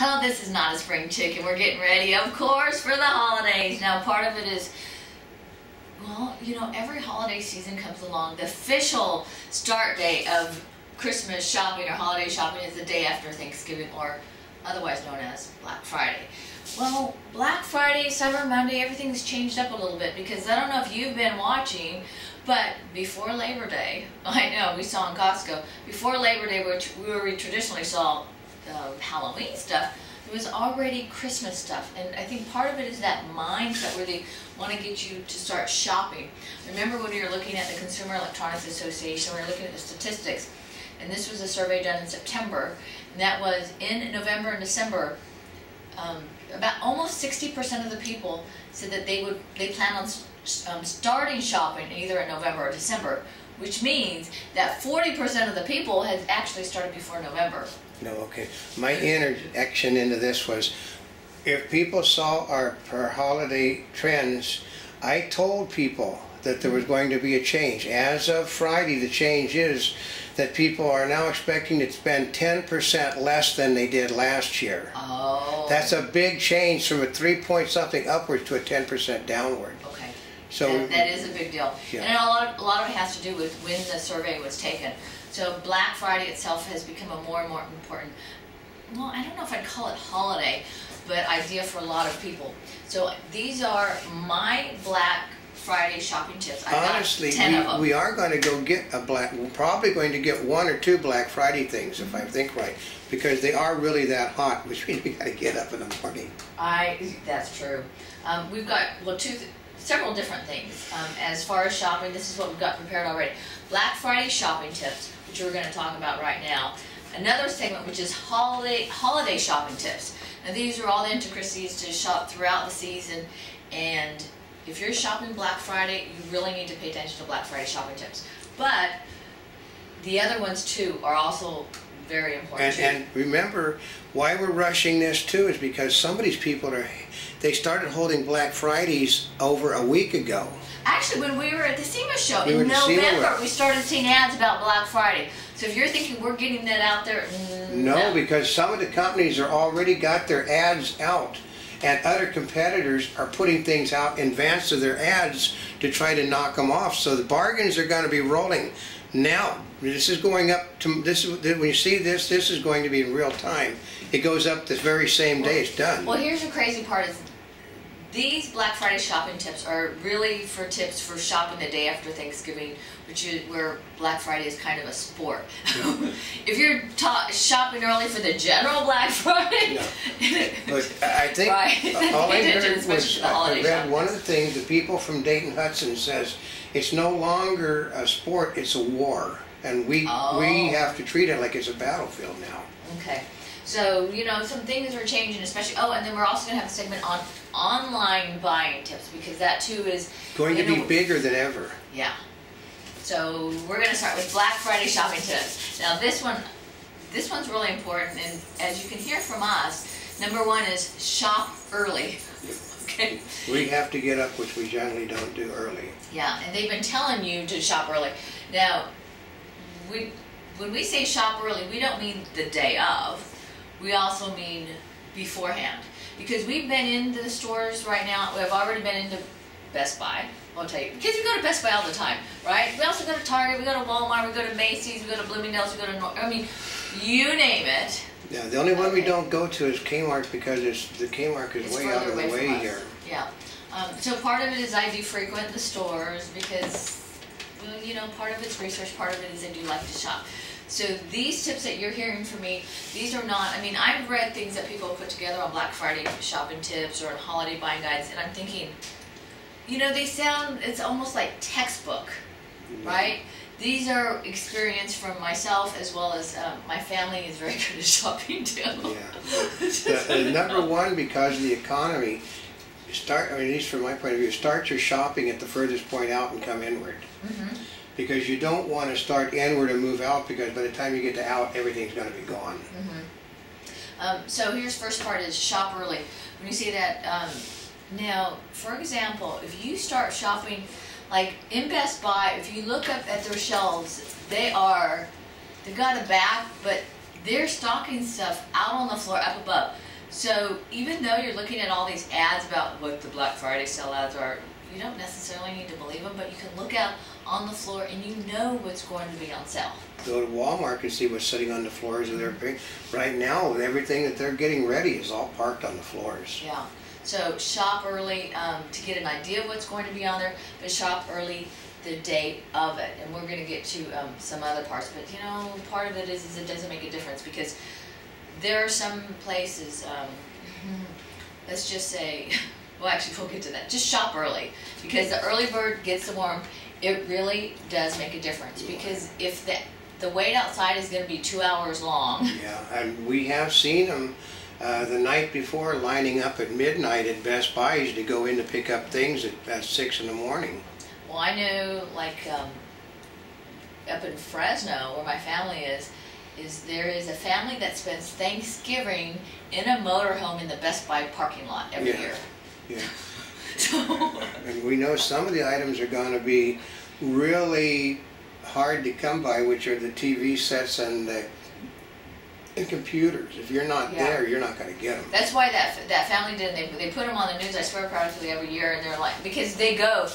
Oh, this is not a spring chick, and we're getting ready, of course, for the holidays. Now, part of it is, well, you know, every holiday season comes along. The official start date of Christmas shopping or holiday shopping is the day after Thanksgiving, or otherwise known as Black Friday. Well, Black Friday, Cyber Monday, everything's changed up a little bit, because I don't know if you've been watching, but before Labor Day, I know we saw in Costco, before Labor Day, which we traditionally saw Halloween stuff, there was already Christmas stuff. And I think part of it is that mindset where they want to get you to start shopping. Remember when we were looking at the Consumer Electronics Association, we were looking at the statistics, and this was a survey done in September, and that was in November and December, about almost 60% of the people said that they plan on starting shopping either in November or December, which means that 40% of the people had actually started before November. No, okay. My interjection into this was, if people saw our per holiday trends, I told people that there was going to be a change. As of Friday, the change is that people are now expecting to spend 10% less than they did last year. Oh. That's a big change from a 3-point something upwards to a 10% downward. Okay. So that is a big deal. Yeah. And a lot of it has to do with when the survey was taken. So Black Friday itself has become a more and more important, well, I don't know if I'd call it holiday, but idea for a lot of people. So these are my Black Friday shopping tips. Honestly, 10 of them. We are going to go get we're probably going to get 1 or 2 Black Friday things, if I think right, because they are really that hot, which means we got to get up in the morning. That's true. We've got, well, several different things. As far as shopping, this is what we've got prepared already. Black Friday shopping tips, which we're going to talk about right now. Another segment, which is holiday shopping tips. Now, these are all the intricacies to shop throughout the season, and if you're shopping Black Friday, you really need to pay attention to Black Friday shopping tips. But the other ones too are also very important. And remember, why we're rushing this too is because some of these people they started holding Black Fridays over a week ago. Actually, when we were at the SEMA show in November, we started seeing ads about Black Friday. So if you're thinking we're getting that out there, no, because some of the companies are already got their ads out, and other competitors are putting things out in advance of their ads to try to knock them off. So the bargains are going to be rolling. Now, this is going up to this. When you see this, this is going to be in real time. It goes up this very same day. It's done. Well, here's the crazy part: is these Black Friday shopping tips are really for tips for shopping the day after Thanksgiving, which is where Black Friday is kind of a sport. Yeah. If you're shopping early for the general Black Friday, no. But I think right. all I heard was I read one of the things the people from Dayton Hudson says it's no longer a sport; it's a war, and we have to treat it like it's a battlefield now. Okay. So, you know, some things are changing, especially, and then we're also going to have a segment on online buying tips, because that too is going to be bigger than ever. Yeah. So we're going to start with Black Friday shopping tips. Now this one's really important, and as you can hear from us, number 1 is shop early. Okay. We have to get up, which we generally don't do early. Yeah, and they've been telling you to shop early. Now, when we say shop early, we don't mean the day of. We also mean beforehand, because we've been into the stores right now. We've already been into Best Buy. I'll tell you, because we go to Best Buy all the time, right? We also go to Target, we go to Walmart, we go to Macy's, we go to Bloomingdale's, we go to I mean, you name it. Yeah, the only one we don't go to is Kmart, because the Kmart is way out of the way here. Yeah. So part of it is I do frequent the stores because, well, you know, part of it's research, part of it is I do like to shop. So these tips that you're hearing from me, these are not, I mean, I've read things that people put together on Black Friday shopping tips or on holiday buying guides, and I'm thinking, you know, it's almost like textbook, right? These are experience from myself, as well as my family is very good at shopping too. Yeah. Number 1, because of the economy, at least from my point of view, start your shopping at the furthest point out and come inward. Mm-hmm. Because you don't want to start inward and move out, because by the time you get to out, everything's going to be gone. Mm-hmm. So here's first part is shop early. When you see that, now, for example, if you start shopping, like in Best Buy, if you look up at their shelves, they've got a back, but they're stocking stuff out on the floor up above. So even though you're looking at all these ads about what the Black Friday sale ads are, you don't necessarily need to believe them, but you can look out on the floor and you know what's going to be on sale. Go to Walmart and see what's sitting on the floors of their big. Right now, everything that they're getting ready is all parked on the floors. Yeah. So shop early to get an idea of what's going to be on there, but shop early the day of it. And we're going to get to some other parts, but you know, part of it is it doesn't make a difference because there are some places, let's just say, well actually we'll get to that, just shop early because the early bird gets the worm. It really does make a difference because if the wait outside is going to be 2 hours long. Yeah, and we have seen them the night before lining up at midnight at Best Buys to go in to pick up things at 6 in the morning. Well, I know like up in Fresno where my family is there is a family that spends Thanksgiving in a motorhome in the Best Buy parking lot every year. Yeah. So, and we know some of the items are going to be really hard to come by, which are the TV sets and the computers. If you're not there, you're not going to get them. That's why that family did. They put them on the news. I swear practically every year, and they're like, because they go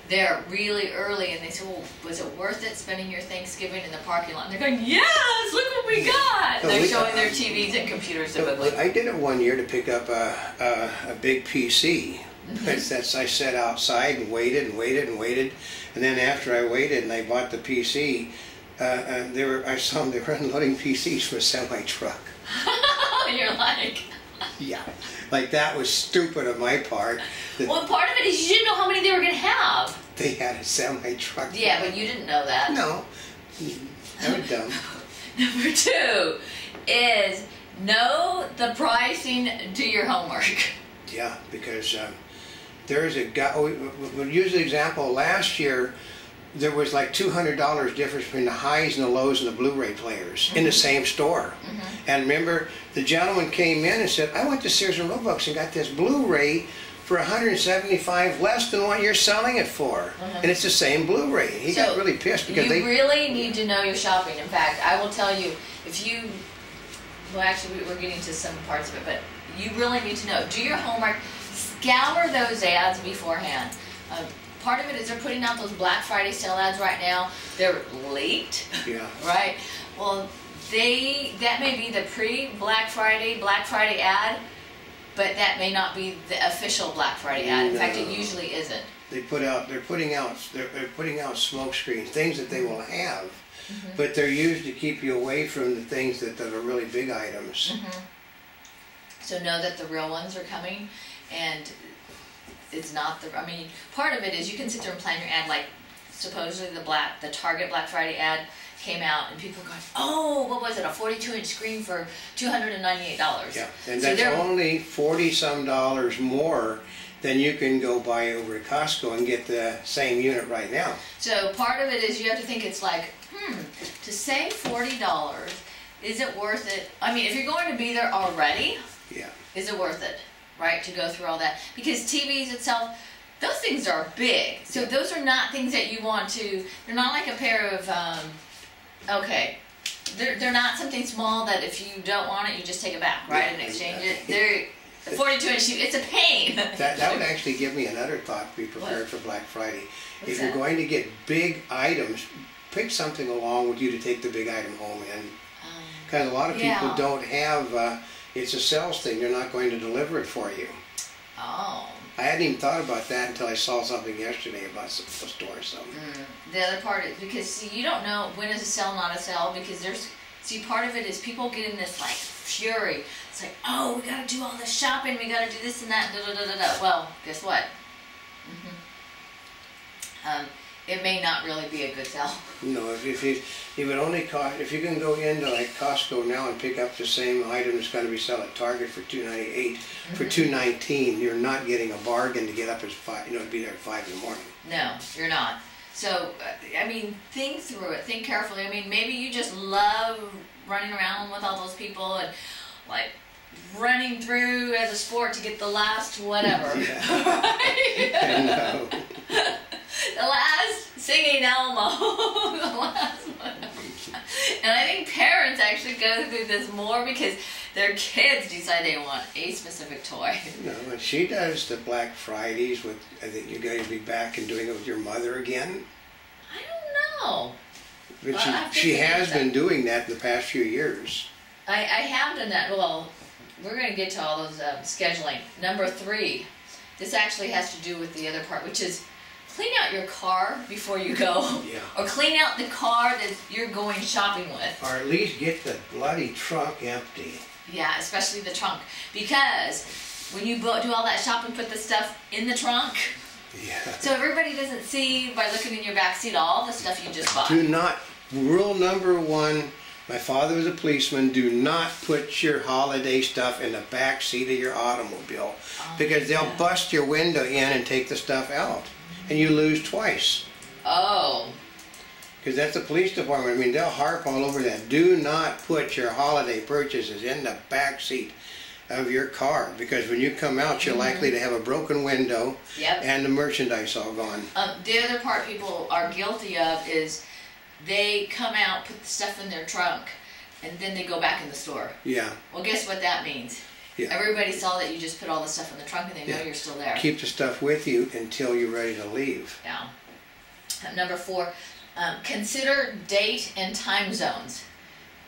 there really early, and they say, well, was it worth it spending your Thanksgiving in the parking lot? And they're going, yes, look what we got. And they're showing their TVs and computers typically. I did it one year to pick up a big PC. That's I sat outside and waited and waited and waited, and then after I waited and I bought the PC, I saw them. They were unloading PCs from a semi truck. And you're like, yeah, like that was stupid on my part. Well, part of it is you didn't know how many they were going to have. They had a semi truck. Yeah, but you didn't know that. No, I was dumb. Number 2 is know the pricing. Do your homework. Yeah, because there is a guy. We'll use the example. Last year, there was like $200 difference between the highs and the lows and the Blu-ray players in the same store. And remember, the gentleman came in and said, "I went to Sears and Roebuck and got this Blu-ray for $175 less than what you're selling it for, and it's the same Blu-ray." He got really pissed because you really need to know your shopping. In fact, I will tell you, if you, well, actually, we're getting to some parts of it, but you really need to know. Do your homework. Scour those ads beforehand. Part of it is they're putting out those Black Friday sale ads right now. They're late, right? Well, that may be the pre-Black Friday ad, but that may not be the official Black Friday ad. In fact, it usually isn't. They're putting out smoke screens, things that they will have, but they're used to keep you away from the things that are really big items. So know that the real ones are coming. And it's not the, I mean, part of it is you can sit there and plan your ad, like supposedly the Target Black Friday ad came out and people are going, oh, what was it, a 42-inch screen for $298. Yeah, and so that's only $40-some more than you can go buy over at Costco and get the same unit right now. So part of it is you have to think it's like, to save $40, is it worth it? I mean, if you're going to be there already, is it worth it? Right, to go through all that, because TVs itself, those things are big. So those are not things that you want to. They're not like a pair of. They're not something small that if you don't want it, you just take it back, right, and exchange it. They're 42-inch. It's a pain. That would actually give me another thought to be prepared for Black Friday. If you're going to get big items, pick something along with you to take the big item home in, because a lot of people don't have. It's a sales thing. They're not going to deliver it for you. Oh. I hadn't even thought about that until I saw something yesterday about a store or something. The other part is because see, you don't know when is a sale, not a sale, because part of it is people get in this like fury. It's like, oh, we got to do all this shopping, we got to do this and that, da da da da da. Well, guess what? It may not really be a good sale. No, it would only cost, if you can go into like Costco now and pick up the same item that's going to be sold at Target for $298, for $219, you're not getting a bargain to get up at 5, to be there at 5 in the morning. No, you're not. So, I mean, think through it, think carefully. I mean, maybe you just love running around with all those people and like running through as a sport to get the last whatever. I know. The last singing Elmo. The last one. And I think parents actually go through this more because their kids decide they want a specific toy. No, when she does the Black Fridays with, I think you're going to be back and doing it with your mother again. I don't know. But Well, she has been doing that in the past few years. I have done that. Well, we're going to get to all those scheduling. Number 3, this actually has to do with the other part, which is clean out your car before you go. Yeah. Or clean out the car that you're going shopping with. Or at least get the bloody trunk empty. Yeah, especially the trunk. Because when you do all that shopping, put the stuff in the trunk. Yeah. So everybody doesn't see, by looking in your back seat, all the stuff you just bought. Do not, rule number 1, my father was a policeman, do not put your holiday stuff in the back seat of your automobile. Because they'll bust your window in and take the stuff out. And you lose twice. Oh. Because that's the police department. I mean, they'll harp all over that. Do not put your holiday purchases in the back seat of your car. Because when you come out, you're likely to have a broken window and the merchandise all gone. The other part people are guilty of is they come out, put the stuff in their trunk, and then they go back in the store. Yeah. Well, guess what that means? Yeah. Everybody saw that you just put all the stuff in the trunk and they know you're still there. Keep the stuff with you until you're ready to leave. Yeah. Number 4, consider date and time zones.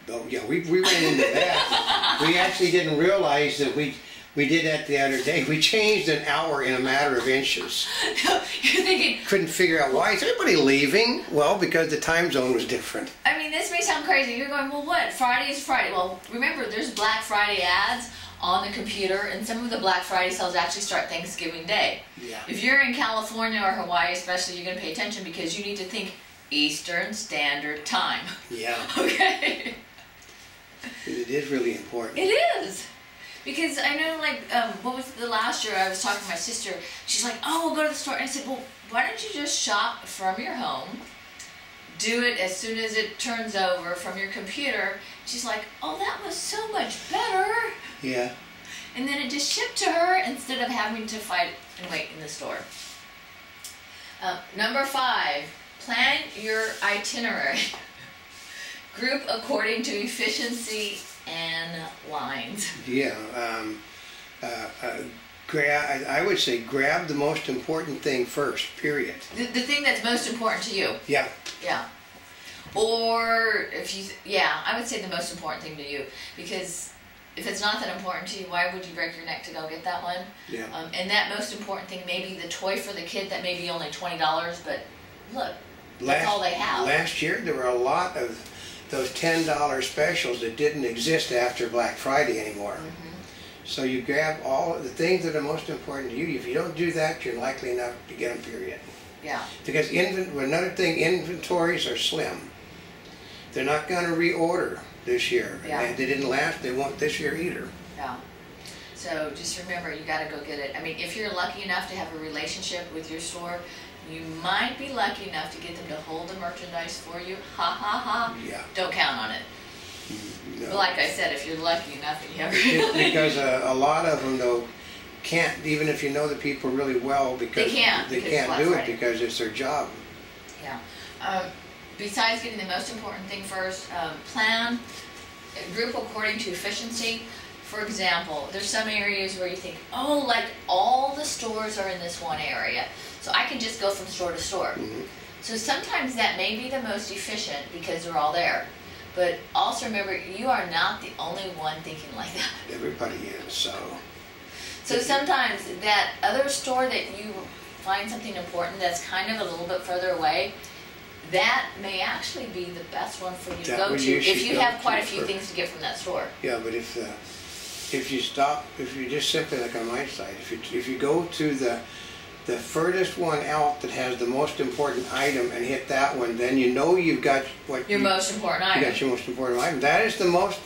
Oh, yeah, we ran into that. We actually didn't realize that we did that the other day. We changed an hour in a matter of inches. You're thinking... Couldn't figure out why. Is everybody leaving? Well, because the time zone was different. I mean, this may sound crazy. You're going, well, what? Friday is Friday. Well, remember, there's Black Friday ads on the computer, and some of the Black Friday sales actually start Thanksgiving Day. Yeah. If you're in California or Hawaii especially, you're going to pay attention because you need to think Eastern Standard Time. Yeah. Okay? It is really important. It is. Because I know, like, what was the last year I was talking to my sister, she's like, oh, we'll go to the store. And I said, well, why don't you just shop from your home, do it as soon as it turns over from your computer. She's like, oh, that was so much better. Yeah. And then it just shipped to her instead of having to fight and wait in the store. Number 5, plan your itinerary. Group according to efficiency and lines. Yeah. I would say grab the most important thing first, period. The thing that's most important to you. Yeah. Yeah. Or if you, I would say the most important thing to you, because if it's not that important to you, why would you break your neck to go get that one? Yeah. And that most important thing may be the toy for the kid that may be only $20, but look, that's all they have. Last year there were a lot of those $10 specials that didn't exist after Black Friday anymore. So you grab all of the things that are most important to you. If you don't do that, you're likely not to get them, period. Yeah. Because another thing, inventories are slim. They're not going to reorder this year. Yeah. They didn't last, they won't this year either. Yeah. So just remember, you got to go get it. I mean, if you're lucky enough to have a relationship with your store, you might be lucky enough to get them to hold the merchandise for you. Ha ha ha. Yeah. Don't count on it. No. But like I said, if you're lucky enough and you have It's because a lot of them, though, can't, even if you know the people really well, because They can't do it because it's their job. Yeah. Besides getting the most important thing first, plan, group according to efficiency. For example, there's some areas where you think, oh, like all the stores are in this one area, so I can just go from store to store. So sometimes that may be the most efficient because they're all there. But also remember, you are not the only one thinking like that. Everybody is, so. So sometimes that other store that you find something important that's kind of a little bit further away, that may actually be the best one for you to go to if you have quite a few things to get from that store. Yeah, but if you just simply, like on my site, if you go to the furthest one out that has the most important item and hit that one, then you know you've got your most important item. You got your most important item. That is the most,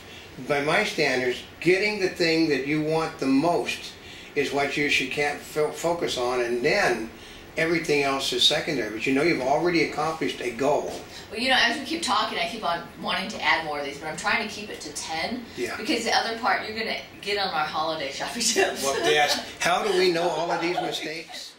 by my standards, getting the thing that you want the most is what you should focus on, and then everything else is secondary. But you know you've already accomplished a goal. Well, you know, as we keep talking, I keep on wanting to add more of these, but I'm trying to keep it to 10. Yeah. Because the other part, you're going to get on our holiday shopping tips. Well, they ask, how do we know all of these mistakes?